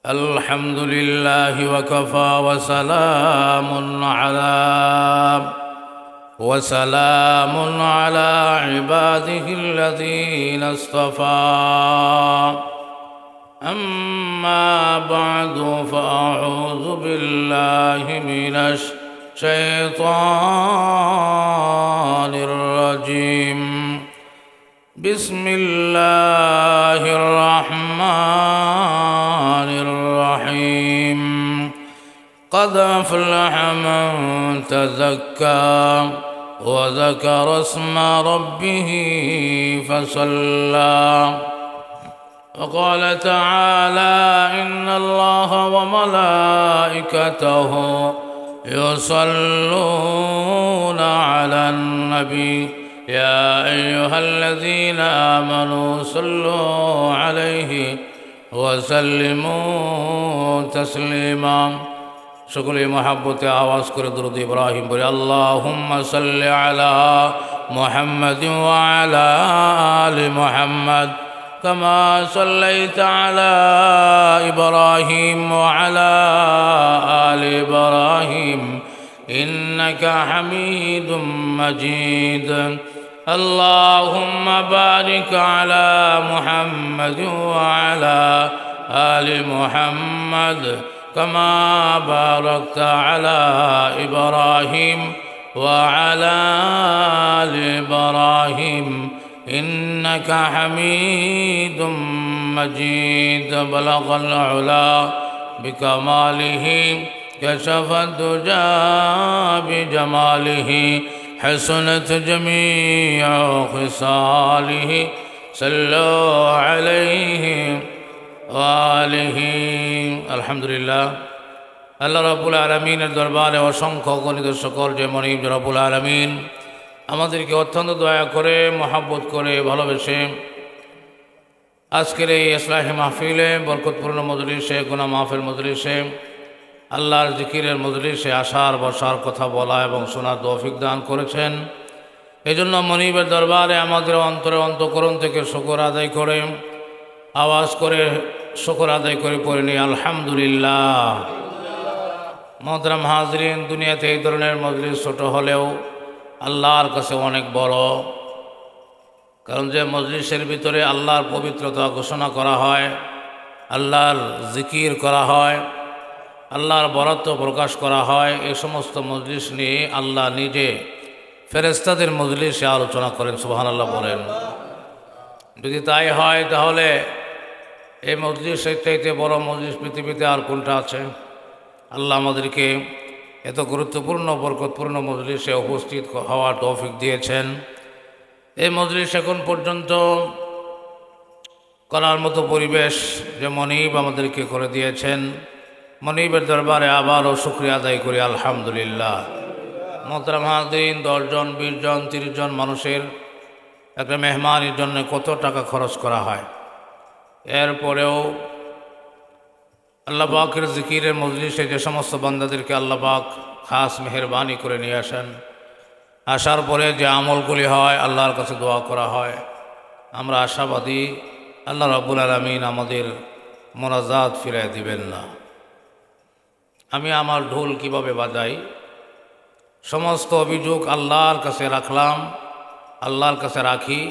الحمد لله وكفى وسلام على عباده الذين اصطفى أما بعد فأعوذ بالله من الشيطان الرجيم بسم الله الرحمن الرحيم قد أفلح من تزكى وذكر اسم ربه فصلى وقال تعالى إن الله وملائكته يصلون على النبي يا أيها الذين آمنوا صلوا عليه وسلموا تسليما সকলে মহব্বতে আওয়াজ করে দরুদ ইব্রাহিম বলে আল্লাহুম্মা সাল্লি আলা মুহাম্মাদিন ওয়া আলা আলি মুহাম্মাদ কামা সাল্লাইতা আলা ইব্রাহিম ওয়া আলা আলি ইব্রাহিম ইন্নাকা হামিদুম মাজিদ আল্লাহুম্মা বারিক আলা মুহাম্মাদিন ওয়া আলা আলি মুহাম্মাদ كما باركت على إبراهيم وعلى آل إبراهيم إنك حميد مجيد بلغ العلا بكماله كشف الدجى بجماله حسنت جميع خصاله صلوا عليه আলহামদুলিল্লাহ আল্লাহ রাব্বুল আলামিনের দরবারে অসংখ্য গণিত সকল যে মনিব রাব্বুল আলামিন আমাদেরকে অত্যন্ত দয়া করে মহব্বত করে ভালোবেসে আজকের এই ইসলাহি মাহফিলে বরকতপূর্ণ মজলিসে গুনাহ মাহফিল মজলিসে আল্লাহর জিকিরের মজলিসে আসার বসার কথা বলা এবং শোনার তৌফিক দান করেছেন। এই জন্য মনিবের দরবারে আমাদের অন্তরে অন্তঃকরণ থেকে শুকর আদায় করে আওয়াজ করে শুকর আদায় করে পড়ে নি আলহামদুলিল্লাহ। মোহতারাম হাজরিন, দুনিয়াতে এই ধরনের মজলিস ছোট হলেও আল্লাহর কাছে অনেক বড়, কারণ যে মজলিসের ভিতরে আল্লাহর পবিত্রতা ঘোষণা করা হয়, আল্লাহর জিকির করা হয়, আল্লাহর বরাত্ব প্রকাশ করা হয়, এই সমস্ত মজলিস নিয়ে আল্লাহ নিজে ফেরেশতাদের মজলিসে আলোচনা করেন। সুবহানাল্লাহ বলেন। যদি তাই হয় তাহলে এই মজলিসের চাইতে বড় মজলিস পৃথিবীতে আর কোনটা আছে? আল্লাহ আমাদেরকে এত গুরুত্বপূর্ণ বরকতপূর্ণ মজলিসে উপস্থিত হওয়ার তৌফিক দিয়েছেন। এই মজলিস এখন পর্যন্ত করার মতো পরিবেশ যে মনিব আমাদেরকে করে দিয়েছেন, মনিবের দরবারে আবারও শুকরিয়া আদায় করি আলহামদুলিল্লাহ। মোহতারাম হাজরিন, 10 জন 20 জন 30 জন মানুষের একটা মেহমানের জন্য কত টাকা খরচ করা হয়। এরপরেও আল্লাহ পাকের জিকিরের মজলিসে যে সমস্ত বান্দাদেরকে আল্লাহ পাক খাস মেহরবানি করে নিয়ে আসেন, আসার পরে যে আমলগুলি হয় আল্লাহর কাছে দোয়া করা হয়, আমরা আশাবাদী আল্লাহ রাব্বুল আলামিন আমাদের মোনাজাত ফিরায় দিবেন না। আমি আমার ঢোল কিভাবে বাজাই, সমস্ত অভিযোগ আল্লাহর কাছে রাখলাম, আল্লাহর কাছে রাখি।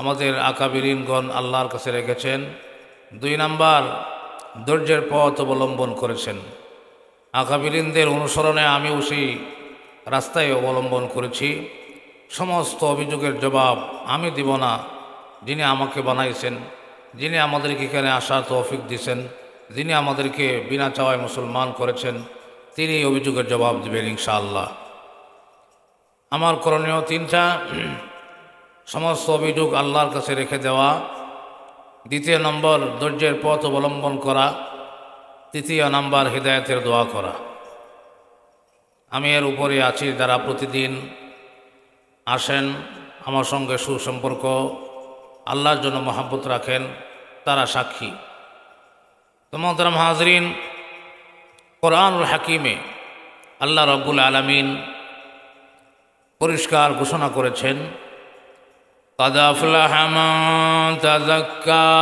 আমাদের আকাবিরিনগণ আল্লাহর কাছে রেখেছেন। 2 নাম্বার, ধৈর্যের পথ অবলম্বন করেছেন। আকাবিরিনদের অনুসরণে আমিও সেই রাস্তায় অবলম্বন করেছি। সমস্ত অভিযোগের জবাব আমি দিব না, যিনি আমাকে বানাইছেন, যিনি আমাদেরকে এখানে আসার তৌফিক দিয়েছেন, যিনি আমাদেরকে বিনা চাওয়ায় মুসলমান করেছেন, তিনি অভিযোগের জবাব দেবেন ইনশাআল্লাহ। আমার করণীয় 3টা। সমস্ত অভিযোগ আল্লাহর কাছে রেখে দেওয়া। 2 নম্বর, ধৈর্যের পথ অবলম্বন করা। 3 নম্বর, হিদায়াতের দোয়া করা। আমি এর উপরে আছি। যারা প্রতিদিন আসেন, আমার সঙ্গে সুসম্পর্ক, আল্লাহর জন্য মহব্বত রাখেন, তারা সাক্ষী। তো মোহতারাম হাজরিন, কোরআনুল হাকিমে আল্লাহ রাব্বুল আলামিন পরিষ্কার ঘোষণা করেছেন, قد أفلح من تزكى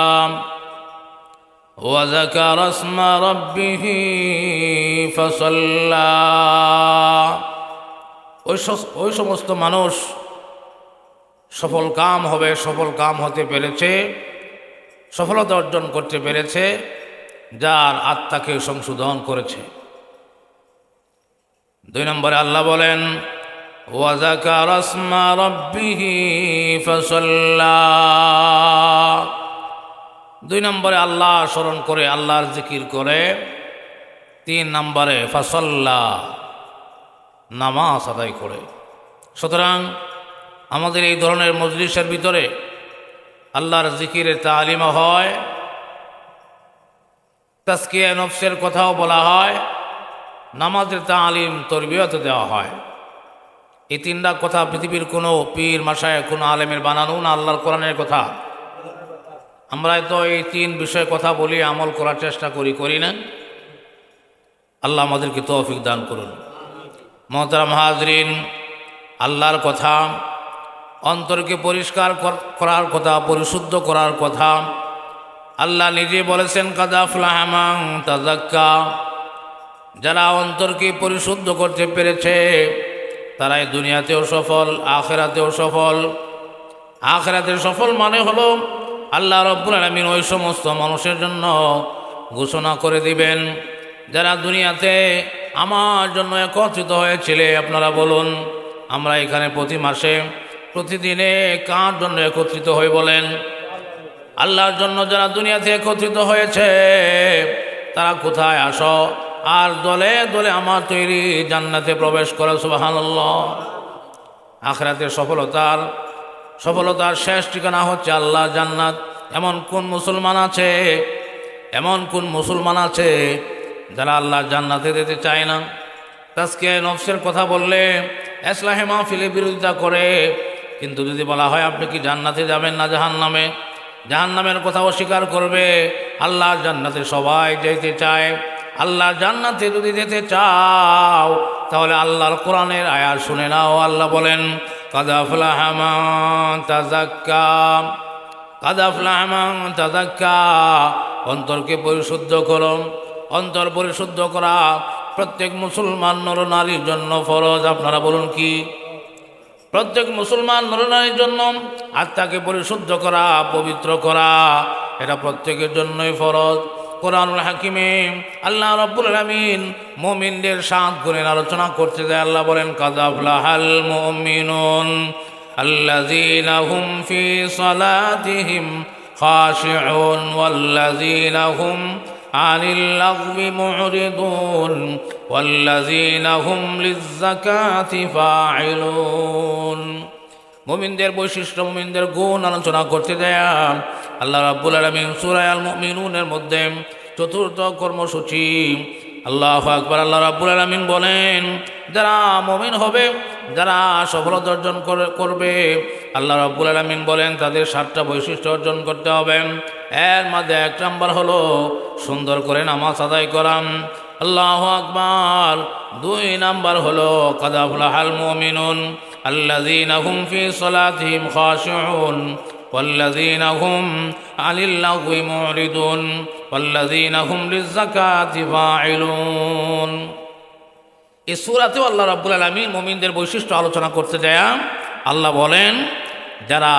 وذكر اسم ربه فصلى ওই সমস্ত মানুষ সফল কাম হবে, সফল কাম হতে পেরেছে, সফলতা অর্জন করতে পেরেছে যার আত্মাকে সংশোধন করেছে। 2 নম্বরে আল্লাহ বলেন وذكر اسم ربه فصلى। 2 নম্বরে আল্লাহ স্মরণ করে, আল্লাহর জিকির করে। 3 নম্বরে ফাসাল্লা, নামাজ আদায় করে। সুতরাং আমাদের এই ধরনের মজলিসের ভিতরে আল্লাহর জিকিরের তালিম হয়, তাজকিয়া নফসের কথাও বলা হয়, নামাজের তালিম তরবিয়ত দেওয়া হয়। এই 3টা কথা পৃথিবীর কোনো পীর মাশায়েখ কোনো আলেমের বানানো না, আল্লাহর কোরআনের কথা। আমরা তো এই 3 বিষয়ে কথা বলি, আমল করার চেষ্টা করি না। আল্লাহ আমাদেরকে তৌফিক দান করুন। মোহতারাম হাজরিন, আল্লাহর কথা, অন্তরকে পরিষ্কার করার কথা, পরিশুদ্ধ করার কথা। আল্লাহ নিজে বলেছেন কাদ আফলাহা মান তাযাক্কা, যারা অন্তরকে পরিশুদ্ধ করতে পেরেছে তারাই দুনিয়াতেও সফল, আখিরাতেও সফল। আখিরাতের সফল মানে হলো আল্লাহ রাব্বুল আলামিন ওই সমস্ত মানুষের জন্য ঘোষণা করে দিবেন যারা দুনিয়াতে আমার জন্য একত্রিত হয়েছিলে। আপনারা বলুন, আমরা এখানে প্রতি মাসে প্রতিদিনে কার জন্য একত্রিত হয়ে বলেন? আল্লাহর জন্য। যারা দুনিয়াতে একত্রিত হয়েছে তারা কোথায়? আসো আর দলে দলে আমার তৈরি জান্নাতে প্রবেশ করে। সুবহানাল্লাহ। আখিরাতের সফলতার শেষ ঠিকানা হচ্ছে আল্লাহ জান্নাত। এমন কোন মুসলমান আছে যারা আল্লাহ জান্নাতে যেতে চায় না? তাজকিয়া নফসের কথা বললে ইসলাহে মাহফিলে বিরোধিতা করে, কিন্তু যদি বলা হয় আপনি কি জান্নাতে যাবেন না জাহান্নামে, জাহান্নামের কথা অস্বীকার করবে। আল্লাহ জান্নাতে সবাই যেতে চায়। আল্লাহ জান্নাতে যদি যেতে চাও তাহলে আল্লাহর কোরআনের আয়াত শুনে নাও। আল্লাহ বলেন কাদ আফলাহা মান তাযাক্কা, কাদ আফলাহা মান তাযাক্কা। অন্তরকে পরিশুদ্ধ করো। অন্তর পরিশুদ্ধ করা প্রত্যেক মুসলমান নরনারীর জন্য ফরজ। আপনারা বলুন কি? প্রত্যেক মুসলমান নরনারীর জন্য আত্মাকে পরিশুদ্ধ করা, পবিত্র করা, এটা প্রত্যেকের জন্যই ফরজ। কোরআনুল হাকিমে আল্লাহ রাব্বুল আলামিন মুমিনদের 7 গুণের আলোচনা করতে যায়। আল্লাহ বলেন কাদ আফলাহাল মুমিনুন আল্লাযীনা হুম ফি সালাতিহিম খাশিউন ওয়াল্লাযীনা হুম আনিল লাগবি মুরিদুন ওয়াল্লাযীনা হুম লিয-যাকাতি ফাইলুন। মুমিনদের বৈশিষ্ট্য, মুমিনদের গুণ আলোচনা করতে যায় আল্লাহ রাব্বুল আলামিন সূরা আল মুমিনুনের মধ্যে 4র্থ কর্মসূচি। আল্লাহু আকবার। আল্লাহ রাব্বুল আলামিন বলেন যারা মুমিন হবে, যারা সফলতা অর্জন করবে, আল্লাহ রাব্বুল আলামিন বলেন তাদের 7টা বৈশিষ্ট্য অর্জন করতে হবে। এর মধ্যে 1 নম্বর হলো সুন্দর করে নামাজ আদায় করা। আল্লাহু আকবার। 2 নম্বর হলো কাদ আফলাহাল মুমিনুন আল্লাযীনা হুম ফি সালাতিহিম খাশিউন ওয়াল্লাযীনা হুম আনিল লাগwi মুরিদুন ওয়াল্লাযীনা হুম লিয-যাকাতি ফাইলুন। এই সূরাতেও আল্লাহ রাব্বুল আলামিন মুমিনদের বৈশিষ্ট্য আলোচনা করতে যায়। আল্লাহ বলেন যারা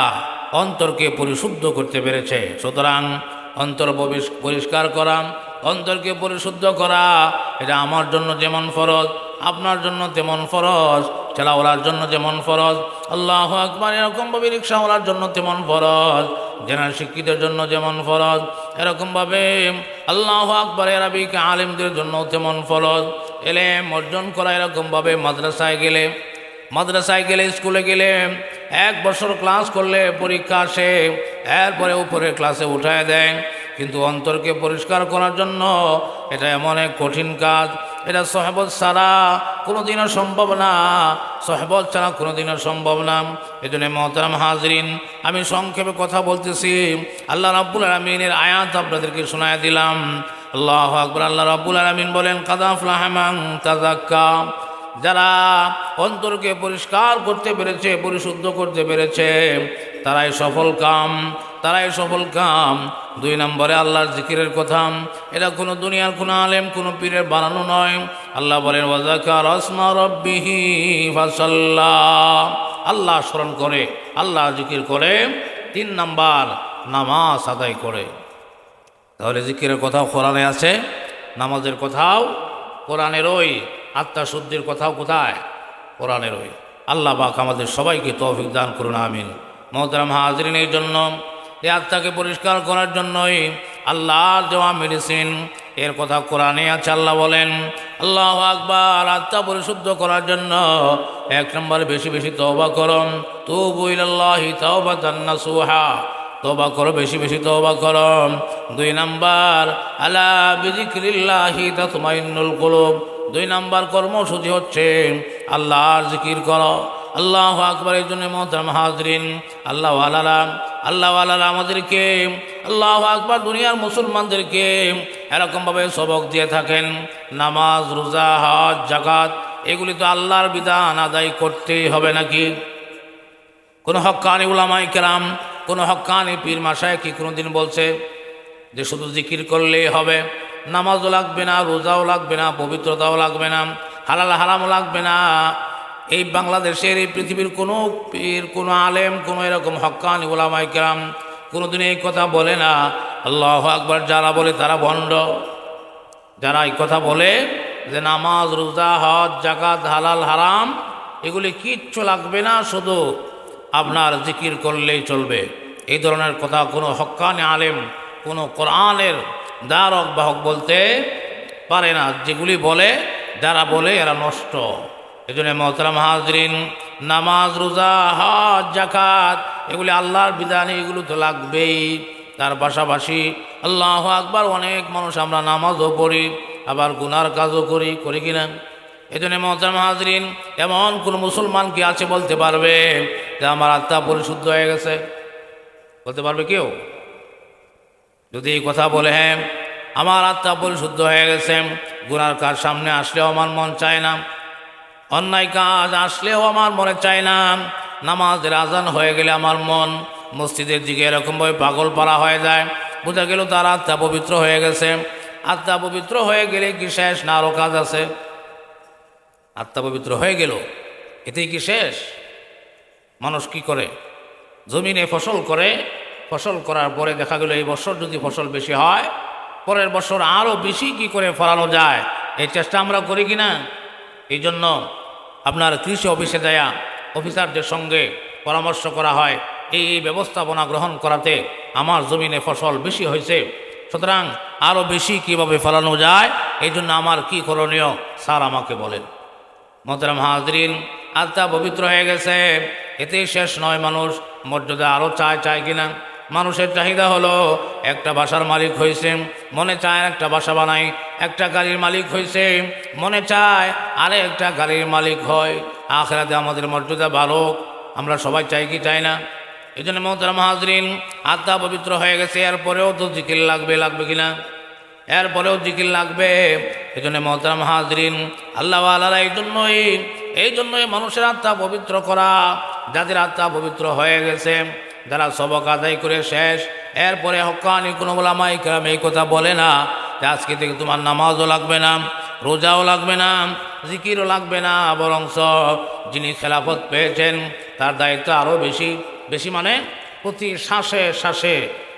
অন্তরকে পরিশুদ্ধ করতে পেরেছে। সুতরাং অন্তর পরিষ্কার করা, অন্তরকে পরিশুদ্ধ করা, এটা আমার জন্য যেমন ফরজ, আপনার জন্য তেমন ফরজ, ঠেলাওয়ালার জন্য যেমন ফরজ, আল্লাহু আকবার, এরকমভাবে রিক্সাওয়ালার জন্য তেমন ফরজ, জেনারেল শিক্ষিতের জন্য যেমন ফরজ, এরকমভাবে আল্লাহু আকবার আরবিক আলেমদের জন্য তেমন ফরজ। এলেম অর্জন করা এরকমভাবে মাদ্রাসায় গেলে স্কুলে গেলে 1 বছর ক্লাস করলে পরীক্ষা আসে, এরপরে উপরে ক্লাসে উঠায় দেয়। কিন্তু অন্তরকে পরিষ্কার করার জন্য এটা এমন এক কঠিন কাজ, এটা সহবত ছাড়া কোনোদিনও সম্ভব না, সহবত ছাড়া কোনোদিনও সম্ভব না। এই জন্য মোহতারাম হাজরিন, আমি সংক্ষেপে কথা বলতেছি। আল্লাহ রাব্বুল আলামিনের আয়াত আপনাদেরকে শোনায় দিলাম। আল্লাহু আকবার। আল্লাহ রাব্বুল আলামিন বলেন কাদ আফলাহা মান তাযাক্কা, যারা অন্তরকে পরিষ্কার করতে পেরেছে, পরিশুদ্ধ করতে পেরেছে, তারাই সফল কাম। দুই নম্বরে আল্লাহর জিকিরের কথা, এটা কোনো দুনিয়ার কোনো আলেম কোনো পীরের বানানো নয়। আল্লাহ বলেন ওয়াযাকারা আসমা রাব্বিহি ফাসাল্লা, আল্লাহ স্মরণ করে, আল্লাহ জিকির করে। তিন নাম্বার নামাজ আদায় করে। তাহলে জিকিরের কথাও কোরআনে আছে, নামাজের কথাও কোরআনের, ওই আত্মাশুদ্ধির কথাও কোথায়? কোরআনের ওই। আল্লাহ পাক আমাদের সবাইকে তৌফিক দান করুন, আমিন। মোহতারাম হাজরিন, এই জন্য এই আত্মাকে পরিষ্কার করার জন্যই আল্লাহর দেওয়া মেডিসিন, এর কথা কোরআনে আছে। আল্লাহ বলেন আল্লাহু আকবার, আত্মা পরিশুদ্ধ করার জন্য এক নম্বরে বেশি বেশি তওবা করো, তুবু ইলাল্লাহি তাওবাতান নাসুহা, তওবা করো, বেশি বেশি তওবা করো। দুই নাম্বার আলা বিযিকরিল্লাহি তাতমাইন্নুল কুলুব, দুই নাম্বার কর্মসূচি হচ্ছে আল্লাহর জিকির করো। আল্লাহু আকবার। এই জন্য মোহতারাম হাজরিন, আল্লাহওয়ালারা আমাদেরকে, আল্লাহু আকবার, দুনিয়ার মুসলমানদেরকে এরকমভাবে সবক দিয়ে থাকেন, নামাজ, রোজা, হজ, যাকাত, এগুলি তো আল্লাহর বিধান আদায় করতেই হবে নাকি? কোনো হক্কানি উলামায়ে কেরাম, কোনো হক্কানি পীর মাশায়েখ কি কোনোদিন বলছে যে শুধু জিকির করলেই হবে, নামাজও লাগবে না, রোজাও লাগবে না, পবিত্রতাও লাগবে না, হালাল হারামও লাগবে না? এই বাংলাদেশের, এই পৃথিবীর কোনো পীর, কোনো আলেম, কোনো এরকম হক্কানি উলামায়ে কেরাম কোনোদিন এই কথা বলে না। আল্লাহু আকবার। যারা বলে তারা ভণ্ড। যারা এই কথা বলে যে নামাজ, রোজা, হজ, যাকাত, হালাল হারাম এগুলি কিচ্ছু লাগবে না, শুধু আপনার জিকির করলেই চলবে, এই ধরনের কথা কোনো হক্কানি আলেম, কোনো কোরআনের দ্বারক বাহক বলতে পারে না। যেগুলি বলে, যারা বলে এরা নষ্ট। এই জন্য মোহতারাম হাজরিন, নামাজ, রোজা, হজ, যাকাত এগুলি আল্লাহর বিধানে, এগুলো তো লাগবেই। তার পাশাপাশি আল্লাহু আকবার, অনেক মানুষ আমরা নামাজও পড়ি, আবার গুনার কাজও করি, করি কিনা? এই জন্য মোহতারাম হাজরিন, এমন কোনো মুসলমান কি আছে বলতে পারবে যে আমার আত্মা পরিশুদ্ধ হয়ে গেছে? বলতে পারবে কেউ? যদি এই কথা বলে হ্যাঁ আমার আত্মা পরিশুদ্ধ হয়ে গেছে, গুনার কাজ সামনে আসলেও আমার মন চায় না, অন্যায় কাজ আসলেও আমার মনে চায় না, নামাজের আজান হয়ে গেলে আমার মন মসজিদের দিকে এরকমভাবে পাগল পারা হয়ে যায়, বোঝা গেল তার আত্মা পবিত্র হয়ে গেছে। আত্মা পবিত্র হয়ে গেলে কি শেষ, না আরও কাজ আছে? আত্মা পবিত্র হয়ে গেল, এতেই কি শেষ? মানুষ কি করে? জমিনে ফসল করে, ফসল করার পরে দেখা গেল এই বছর যদি ফসল বেশি হয়, পরের বছর আরও বেশি কি করে ফলানো যায়, এই চেষ্টা আমরা করি কিনা? এই জন্য আপনার কৃষি অফিসে দেয়া অফিসারদের সঙ্গে পরামর্শ করা হয়, এই ব্যবস্থাপনা গ্রহণ করাতে আমার জমিনে ফসল বেশি হয়েছে, সুতরাং আরও বেশি কিভাবে ফলানো যায়, এই জন্য আমার কি করণীয় স্যার আমাকে বলেন। মোহতারাম হাজরিন, আত্মা পবিত্র হয়ে গেছে, এতেই শেষ নয়। মানুষ মর্যাদা আরও চায় কিনা? মানুষের চাহিদা হলো একটা বাসার মালিক হয়েছে, মনে চায় একটা বাসা বানাই, একটা গাড়ির মালিক হয়েছে, মনে চায় আরে একটা গাড়ির মালিক হয়। আখিরাতে আমাদের মর্যাদা ভালো, আমরা সবাই চাই কি চাই না? এই জন্য মোহতারাম হাজরিন, আত্মা পবিত্র হয়ে গেছে, এরপরেও তো জিকির লাগবে কিনা? এরপরেও জিকির লাগবে। এই জন্য মোহতারাম হাজরিন, আল্লাহওয়ালারা এই জন্যই মানুষের আত্মা পবিত্র করা। যাদের আত্মা পবিত্র হয়ে গেছে, যারা সবক আদায় করে শেষ, এরপরে হক্কানি কোনো উলামায়ে কেরাম এই কথা বলে না যে আজকে থেকে তোমার নামাজও লাগবে না, রোজাও লাগবে না, জিকিরও লাগবে না, বরং যিনি খেলাফত পেয়েছেন তার দায়িত্ব আরও বেশি, মানে প্রতি শ্বাসে শ্বাসে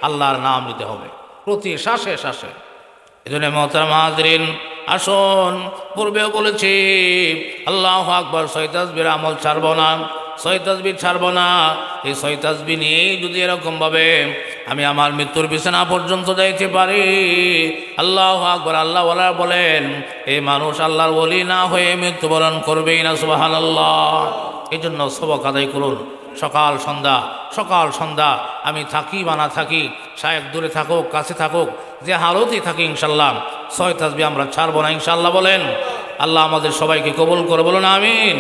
আল্লাহর নাম নিতে হবে, প্রতি শ্বাসে শ্বাসে। এই জন্য মোহতারাম হাজরিন, আসুন, পূর্বেও বলেছি আল্লাহু আকবার, ছয় তাসবির আমল ছাড়ব না, ছয় তাসবিহ ছাড়ব না। এই ছয় তাসবিহ নিয়েই যদি এরকমভাবে আমি আমার মৃত্যুর বিছানা পর্যন্ত যাইতে পারি, আল্লাহু আকবার। আল্লাহওয়ালা বলেন এই মানুষ আল্লাহর ওলি না হয়ে মৃত্যুবরণ করবেই না, সুবহানাল্লাহ। এই জন্য সবক আদায় করুন, সকাল সন্ধ্যা আমি থাকি বা না থাকি, শায়েখ দূরে থাকুক কাছে থাকুক, যে হালতেই থাকি, ইনশাল্লাহ ছয় তাসবিহ আমরা ছাড়ব না, ইনশাল্লাহ বলেন। আল্লাহ আমাদের সবাইকে কবুল করে, বলুন আমিন।